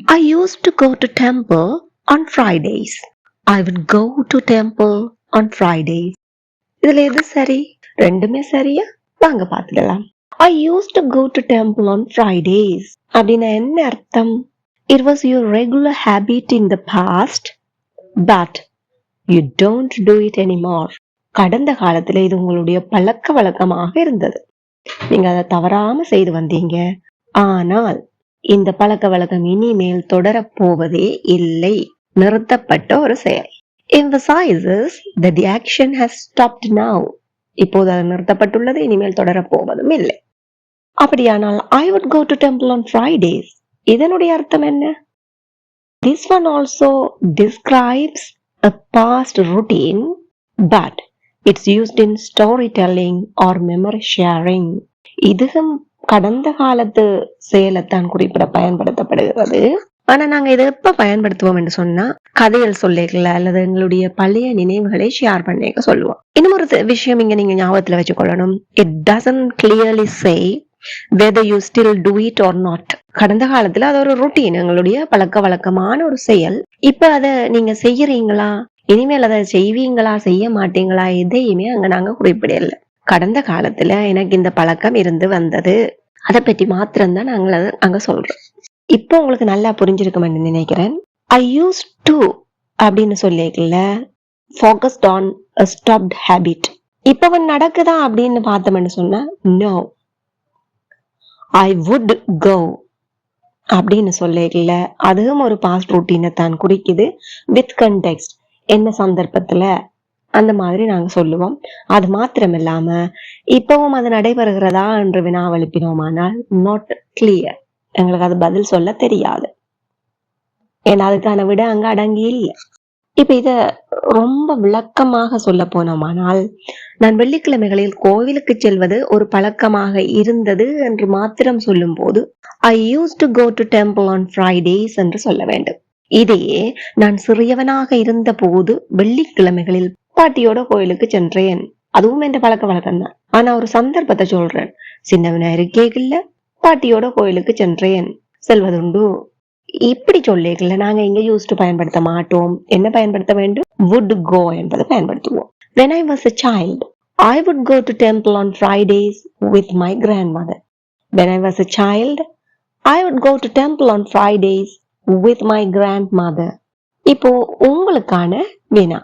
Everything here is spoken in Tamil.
I used to go to temple on Fridays. I would go to temple on Fridays. இதுல எது சரி? ரெண்டுமே சரியா? வாங்க பார்த்துடலாம். I used to go to temple on Fridays. அப்படின்னா என்ன அர்த்தம்? It was your regular habit in the past, but you don't do it anymore. கடந்த காலத்துல இது உங்களுடைய பழக்க வழக்கமாக இருந்தது. நீங்க அதை தவறாம செய்து வந்தீங்க. ஆனால் இந்த பழக்க வழக்கம் இனிமேல் தொடரப்போவதே இல்லை. நிறுத்தப்பட்ட ஒரு செயல். Emphasizes that the action has stopped now. இப்போது அது நிறுத்தப்பட்டுள்ளது, இனிமேல் தொடரப்போவதும் இல்லை. அப்படியானால் I would go to temple on Fridays. இதனுடைய அர்த்தம் என்ன? This one also describes a past routine, but it's used in storytelling or memory sharing. இதுவும் கடந்த காலத்து செயலைத்தான் குறிப்பிட பயன்படுத்தப்படுகிறது. ஆனா நாங்க இதை எப்ப பயன்படுத்துவோம் என்று சொன்னா கதைகள் சொல்லிக்கல அல்லது எங்களுடைய பழைய நினைவுகளை ஷேர் பண்ணிக்க சொல்லுவோம். இன்னும் ஒரு விஷயம் இங்க நீங்க ஞாபகத்துல வச்சுக்கொள்ளணும். It doesn't clearly say whether you still do it or not. கடந்த காலத்துல அது ஒரு ரொட்டீன், எங்களுடைய பழக்க வழக்கமான ஒரு செயல். இப்ப அதை நீங்க செய்யறீங்களா, இனிமேல் அதை செய்வீங்களா, செய்ய மாட்டீங்களா, எதையுமே அங்க நாங்க குறிப்பிடல. கடந்த காலத்துல எனக்கு இந்த பழக்கம் இருந்து வந்தது, அதை பற்றி மாத்திரம்தான் நாங்கள் அதை அங்க சொல்றோம். இப்போ உங்களுக்கு நல்லா புரிஞ்சிருக்கும்னு நினைக்கிறேன். I used to அப்படின்னு சொல்லிக்கல focused on a stopped habit. இப்ப நடக்குதா அப்படின்னு பார்த்தோம்னு சொன்னா no. I would go அப்படின்னு சொல்லிக்கல அதுவும் ஒரு பாஸ்ட் ரூட்டீனை தான் குறிக்குது. வித் கண்டெக்ஸ்ட், என்ன சந்தர்ப்பத்துல அந்த மாதிரி நாங்க சொல்லுவோம். அது மாத்திரம் இல்லாம இப்பவும் அது நடைபெறுகிறதா என்று வினாவ எழுப்பினோமானால் நாட் கிளியர், எங்களுக்கு அது பதில் சொல்ல தெரியாது. ஏன்னா அதுக்கான விட அங்க அடங்கி இல்லை. இப்ப இத ரொம்ப விளக்கமாக சொல்ல போனோமானால், நான் வெள்ளிக்கிழமைகளில் கோவிலுக்கு செல்வது ஒரு பழக்கமாக இருந்தது என்று மாத்திரம் சொல்லும் போது I used to go to temple on Fridays என்று சொல்ல வேண்டும். இதையே நான் சிறியவனாக இருந்த போது வெள்ளிக்கிழமைகளில் பாட்டியோட கோயிலுக்கு சென்றேன், அதுவும் என்ற பழக்க வழக்கம் தான். ஆனா ஒரு சந்தர்ப்பத்தை சொல்றேன். சின்னவனா இருக்கேகல்ல பாட்டியோட கோயிலுக்கு சென்றேன், செல்வதுண்டு. இப்படி சொல்லிக்கல நாங்க இங்க யூஸ்டு பயன்படுத்த மாட்டோம். என்ன பயன்படுத்த வேண்டும்? would go என்பதை பயன்படுத்துவோம். When I was a child, I would go to temple on Fridays with my grandmother. When I was a child, I would go to temple on Fridays with my grandmother. இப்போ உங்களுக்கான வினா,